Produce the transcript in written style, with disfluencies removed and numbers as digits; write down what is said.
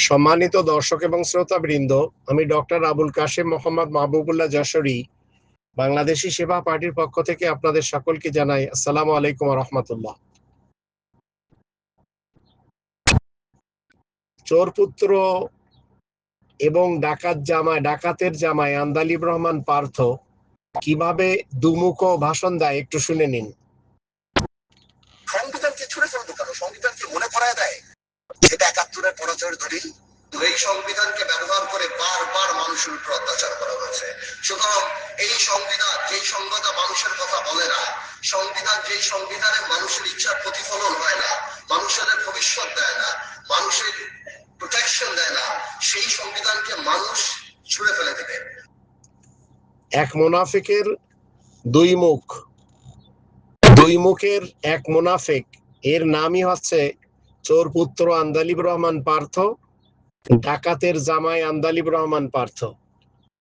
সম্মানিত দর্শক এবং শ্রোতাবৃন্দ, আমি ডক্টর আবুল কাশেম মোহাম্মদ মাহবুবুল্লাহ যশোরী বাংলাদেশি সেবা পার্টির পক্ষ থেকে আপনাদের সকলকে জানাই আসসালামু আলাইকুম ওয়া রাহমাতুল্লাহ। চোরপুত্র এবং ডাকাতের জামাই আন্দালিব রহমান পার্থ কিভাবে দুমুখ ভাষণ দেয় একটু শুনে নিন। সংবিধানকে ছুড়ে ফেলবো কেন? সংবিধানকে মনে করায় দেয় এটা ৭১-এর পরাজয়ের দলিল। এই সংবিধানকে ব্যবহার করে বারবার মানুষের উপর অত্যাচার করা হয়েছে। সুতরাং এই সংবিধান যেই সংবিধান মানুষের কথা বলে না, সংবিধান যেই সংবিধানে মানুষের ইচ্ছার প্রতিফলন হয় না, মানুষের ভবিষ্যৎ দেয় না, মানুষের প্রোটেকশন দেয় না, সেই সংবিধানকে মানুষ ছুড়ে ফেলে দেবে। এক মুনাফিকের দুই মুখ, দুই মুখের এক মুনাফিক, এর নামই হচ্ছে চোরপুত্র আন্দালিব রহমান পার্থ, ডাকাতের জামাই আন্দালিব রহমান পার্থ।